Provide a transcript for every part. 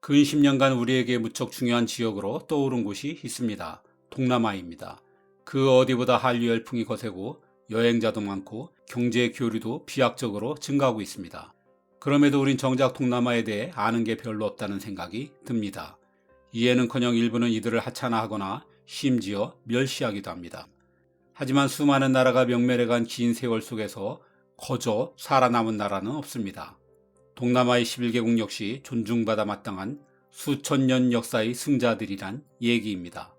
근 10년간 우리에게 무척 중요한 지역으로 떠오른 곳이 있습니다. 동남아입니다. 그 어디보다 한류 열풍이 거세고 여행자도 많고 경제 교류도 비약적으로 증가하고 있습니다. 그럼에도 우린 정작 동남아에 대해 아는 게 별로 없다는 생각이 듭니다. 이해는커녕 일부는 이들을 하찮아하거나 심지어 멸시하기도 합니다. 하지만 수많은 나라가 명멸해간 긴 세월 속에서 거저 살아남은 나라는 없습니다. 동남아의 11개국 역시 존중받아 마땅한 수천 년 역사의 승자들이란 얘기입니다.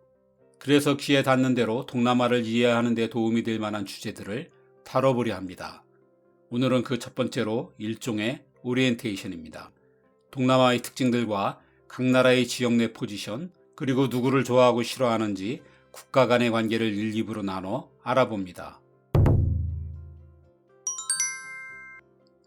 그래서 귀에 닿는 대로 동남아를 이해하는 데 도움이 될 만한 주제들을 다뤄보려 합니다. 오늘은 그 첫 번째로 일종의 오리엔테이션입니다. 동남아의 특징들과 각 나라의 지역 내 포지션, 그리고 누구를 좋아하고 싫어하는지 국가 간의 관계를 1, 2부로 나눠 알아봅니다.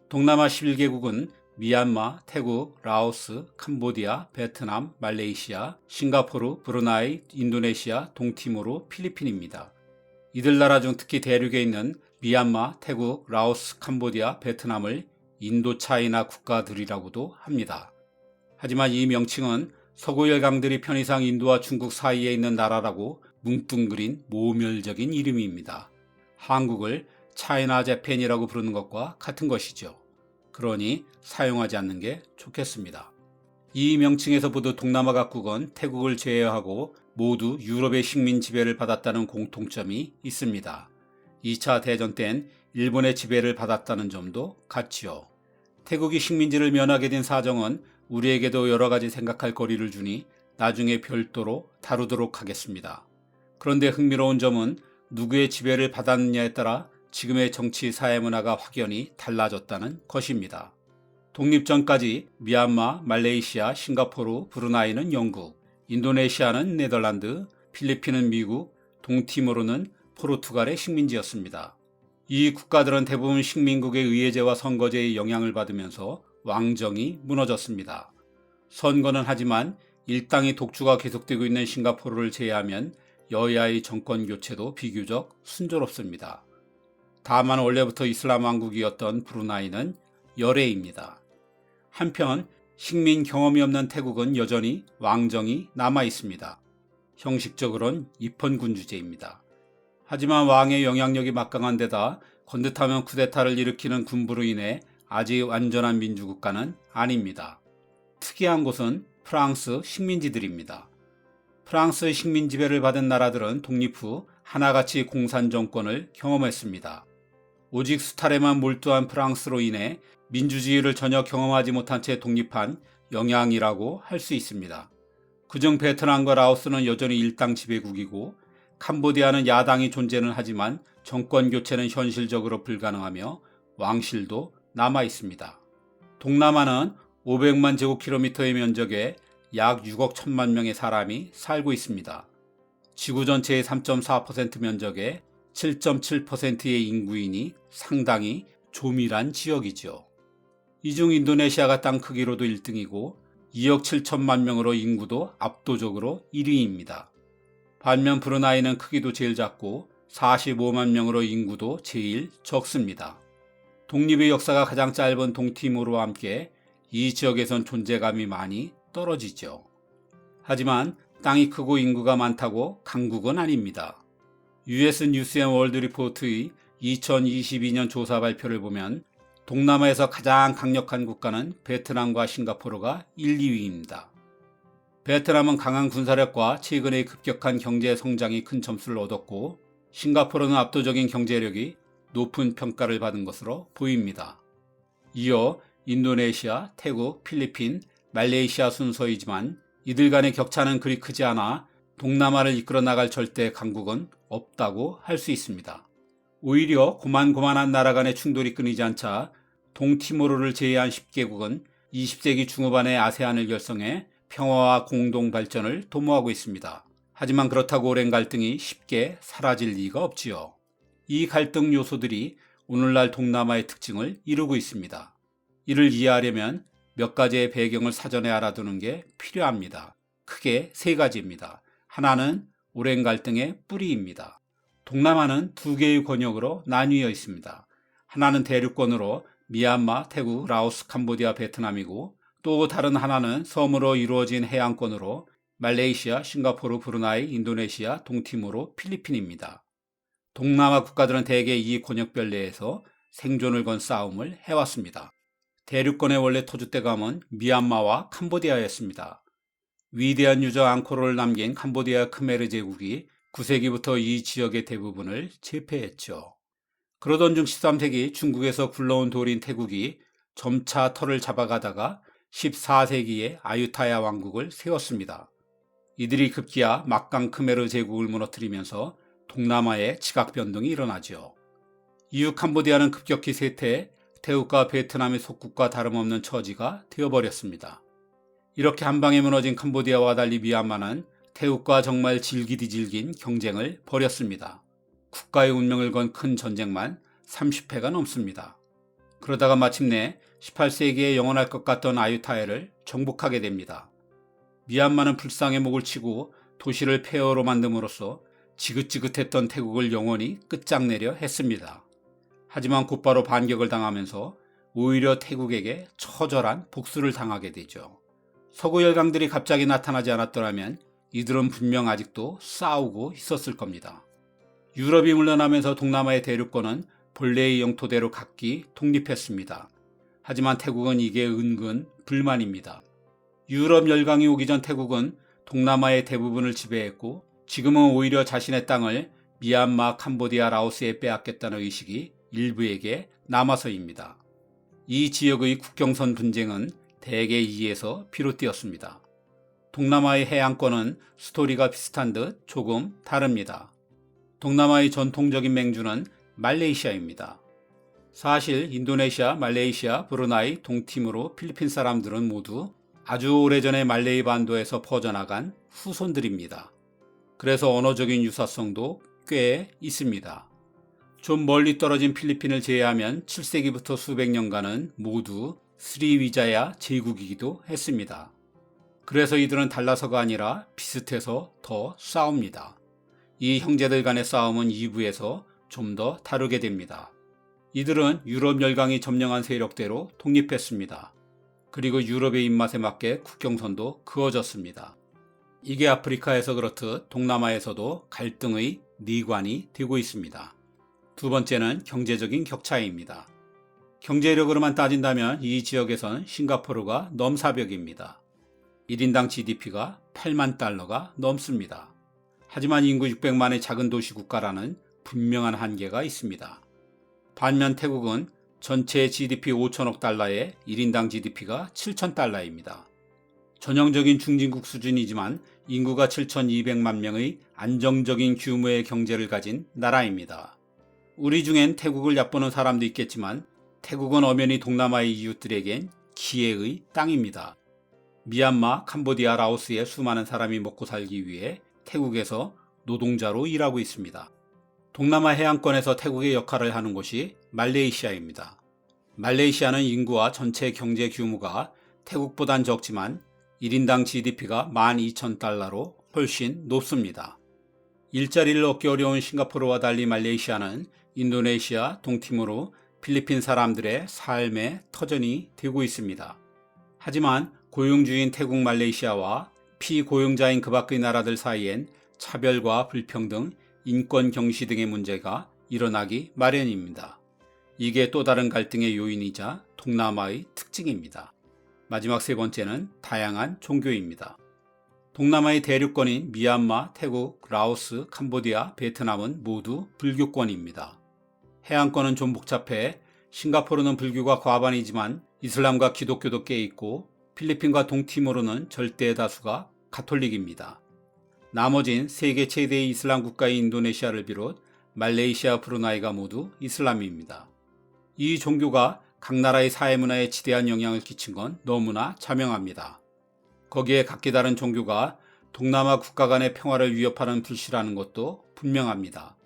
동남아 11개국은 미얀마, 태국, 라오스, 캄보디아, 베트남, 말레이시아, 싱가포르, 브루나이, 인도네시아, 동티모르, 필리핀입니다. 이들 나라 중 특히 대륙에 있는 미얀마, 태국, 라오스, 캄보디아, 베트남을 인도차이나 국가들이라고도 합니다. 하지만 이 명칭은 서구 열강들이 편의상 인도와 중국 사이에 있는 나라라고 뭉뚱그린 모멸적인 이름입니다. 한국을 차이나 재팬이라고 부르는 것과 같은 것이죠. 그러니 사용하지 않는 게 좋겠습니다. 이 명칭에서 보듯 동남아 각국은 태국을 제외하고 모두 유럽의 식민 지배를 받았다는 공통점이 있습니다. 2차 대전 땐 일본의 지배를 받았다는 점도 같지요. 태국이 식민지를 면하게 된 사정은 우리에게도 여러 가지 생각할 거리를 주니 나중에 별도로 다루도록 하겠습니다. 그런데 흥미로운 점은 누구의 지배를 받았느냐에 따라 지금의 정치 사회 문화가 확연히 달라졌다는 것입니다. 독립 전까지 미얀마, 말레이시아, 싱가포르, 브루나이는 영국, 인도네시아는 네덜란드, 필리핀은 미국, 동티모르는 포르투갈의 식민지였습니다. 이 국가들은 대부분 식민국의 의회제와 선거제의 영향을 받으면서 왕정이 무너졌습니다. 선거는 하지만 일당의 독주가 계속되고 있는 싱가포르를 제외하면 여야의 정권 교체도 비교적 순조롭습니다. 다만 원래부터 이슬람 왕국이었던 브루나이는 열애입니다. 한편 식민 경험이 없는 태국은 여전히 왕정이 남아 있습니다. 형식적으로는 입헌군주제입니다. 하지만 왕의 영향력이 막강한 데다 건듯하면 쿠데타를 일으키는 군부로 인해 아직 완전한 민주국가는 아닙니다. 특이한 곳은 프랑스 식민지들입니다. 프랑스의 식민 지배를 받은 나라들은 독립 후 하나같이 공산 정권을 경험했습니다. 오직 수탈에만 몰두한 프랑스로 인해 민주주의를 전혀 경험하지 못한 채 독립한 영향이라고 할 수 있습니다. 그중 베트남과 라오스는 여전히 일당 지배국이고 캄보디아는 야당이 존재는 하지만 정권 교체는 현실적으로 불가능하며 왕실도 남아 있습니다. 동남아는 500만 제곱킬로미터의 면적에 약 6억 1천만 명의 사람이 살고 있습니다. 지구 전체의 3.4% 면적에 7.7%의 인구인이 상당히 조밀한 지역이죠. 이 중 인도네시아가 땅 크기로도 1등이고 2억 7천만 명으로 인구도 압도적으로 1위입니다. 반면 브루나이는 크기도 제일 작고 45만 명으로 인구도 제일 적습니다. 독립의 역사가 가장 짧은 동티모르와 함께 이 지역에선 존재감이 많이 떨어지죠. 하지만 땅이 크고 인구가 많다고 강국은 아닙니다. US 뉴스 앤 월드 리포트의 2022년 조사 발표를 보면 동남아에서 가장 강력한 국가는 베트남과 싱가포르가 1, 2위입니다. 베트남은 강한 군사력과 최근의 급격한 경제 성장이 큰 점수를 얻었고 싱가포르는 압도적인 경제력이 높은 평가를 받은 것으로 보입니다. 이어 인도네시아, 태국, 필리핀, 말레이시아 순서이지만 이들 간의 격차는 그리 크지 않아 동남아를 이끌어 나갈 절대 강국은 없다고 할 수 있습니다. 오히려 고만고만한 나라 간의 충돌이 끊이지 않자 동티모르를 제외한 10개국은 20세기 중후반에 아세안을 결성해 평화와 공동 발전을 도모하고 있습니다. 하지만 그렇다고 오랜 갈등이 쉽게 사라질 리가 없지요. 이 갈등 요소들이 오늘날 동남아의 특징을 이루고 있습니다. 이를 이해하려면 몇 가지의 배경을 사전에 알아두는 게 필요합니다. 크게 세 가지입니다. 하나는 오랜 갈등의 뿌리입니다. 동남아는 두 개의 권역으로 나뉘어 있습니다. 하나는 대륙권으로 미얀마, 태국, 라오스, 캄보디아, 베트남이고 또 다른 하나는 섬으로 이루어진 해안권으로 말레이시아, 싱가포르, 브루나이, 인도네시아, 동티모르, 필리핀입니다. 동남아 국가들은 대개 이 권역별 내에서 생존을 건 싸움을 해왔습니다. 대륙권의 원래 터줏대감은 미얀마와 캄보디아였습니다. 위대한 유적 앙코르를 남긴 캄보디아 크메르 제국이 9세기부터 이 지역의 대부분을 제패했죠. 그러던 중 13세기 중국에서 굴러온 돌인 태국이 점차 터를 잡아가다가 14세기에 아유타야 왕국을 세웠습니다. 이들이 급기야 막강 크메르 제국을 무너뜨리면서 동남아에 지각 변동이 일어나죠. 이후 캄보디아는 급격히 쇠퇴해 태국과 베트남의 속국과 다름없는 처지가 되어버렸습니다. 이렇게 한방에 무너진 캄보디아와 달리 미얀마는 태국과 정말 질기디질긴 경쟁을 벌였습니다. 국가의 운명을 건 큰 전쟁만 30회가 넘습니다. 그러다가 마침내 18세기에 영원할 것 같던 아유타야를 정복하게 됩니다. 미얀마는 불상의 목을 치고 도시를 폐허로 만듦으로써 지긋지긋했던 태국을 영원히 끝장내려 했습니다. 하지만 곧바로 반격을 당하면서 오히려 태국에게 처절한 복수를 당하게 되죠. 서구 열강들이 갑자기 나타나지 않았더라면 이들은 분명 아직도 싸우고 있었을 겁니다. 유럽이 물러나면서 동남아의 대륙권은 본래의 영토대로 각기 독립했습니다. 하지만 태국은 이게 은근 불만입니다. 유럽 열강이 오기 전 태국은 동남아의 대부분을 지배했고 지금은 오히려 자신의 땅을 미얀마, 캄보디아, 라오스에 빼앗겠다는 의식이 일부에게 남아서입니다. 이 지역의 국경선 분쟁은 대개 이에서 비롯되었습니다. 동남아의 해안권은 스토리가 비슷한 듯 조금 다릅니다. 동남아의 전통적인 맹주는 말레이시아입니다. 사실 인도네시아, 말레이시아, 브루나이, 동티모르, 필리핀 사람들은 모두 아주 오래전에 말레이 반도에서 퍼져나간 후손들입니다. 그래서 언어적인 유사성도 꽤 있습니다. 좀 멀리 떨어진 필리핀을 제외하면 7세기부터 수백 년간은 모두 스리위자야 제국이기도 했습니다. 그래서 이들은 달라서가 아니라 비슷해서 더 싸웁니다. 이 형제들 간의 싸움은 2부에서 좀 더 다루게 됩니다. 이들은 유럽 열강이 점령한 세력대로 독립했습니다. 그리고 유럽의 입맛에 맞게 국경선도 그어졌습니다. 이게 아프리카에서 그렇듯 동남아에서도 갈등의 내관이 되고 있습니다. 두 번째는 경제적인 격차입니다. 경제력으로만 따진다면 이 지역에선 싱가포르가 넘사벽입니다. 1인당 GDP가 8만 달러가 넘습니다. 하지만 인구 600만의 작은 도시 국가라는 분명한 한계가 있습니다. 반면 태국은 전체 GDP 5천억 달러에 1인당 GDP가 7천 달러입니다. 전형적인 중진국 수준이지만 인구가 7,200만 명의 안정적인 규모의 경제를 가진 나라입니다. 우리 중엔 태국을 얕보는 사람도 있겠지만 태국은 엄연히 동남아의 이웃들에겐 기회의 땅입니다. 미얀마, 캄보디아, 라오스의 수많은 사람이 먹고 살기 위해 태국에서 노동자로 일하고 있습니다. 동남아 해안권에서 태국의 역할을 하는 곳이 말레이시아입니다. 말레이시아는 인구와 전체 경제 규모가 태국보단 적지만 1인당 GDP가 12,000달러로 훨씬 높습니다. 일자리를 얻기 어려운 싱가포르와 달리 말레이시아는 인도네시아, 동티모르, 필리핀 사람들의 삶의 터전이 되고 있습니다. 하지만 고용주인 태국, 말레이시아와 피고용자인 그 밖의 나라들 사이엔 차별과 불평등, 인권 경시 등의 문제가 일어나기 마련입니다. 이게 또 다른 갈등의 요인이자 동남아의 특징입니다. 마지막 세 번째는 다양한 종교입니다. 동남아의 대륙권인 미얀마, 태국, 라오스, 캄보디아, 베트남은 모두 불교권입니다. 해안권은 좀 복잡해 싱가포르는 불교가 과반이지만 이슬람과 기독교도 꽤 있고 필리핀과 동티모르는 절대 다수가 가톨릭입니다. 나머진 세계 최대의 이슬람 국가인 인도네시아를 비롯 말레이시아, 브루나이가 모두 이슬람입니다. 이 종교가 각 나라의 사회문화에 지대한 영향을 끼친 건 너무나 자명합니다. 거기에 각기 다른 종교가 동남아 국가 간의 평화를 위협하는 불씨라는 것도 분명합니다.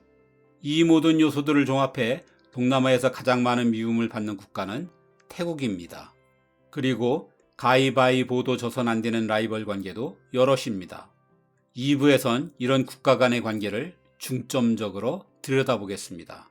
이 모든 요소들을 종합해 동남아에서 가장 많은 미움을 받는 국가는 태국입니다. 그리고 가위바위보도 져선 안 되는 라이벌 관계도 여럿입니다. 2부에선 이런 국가 간의 관계를 중점적으로 들여다보겠습니다.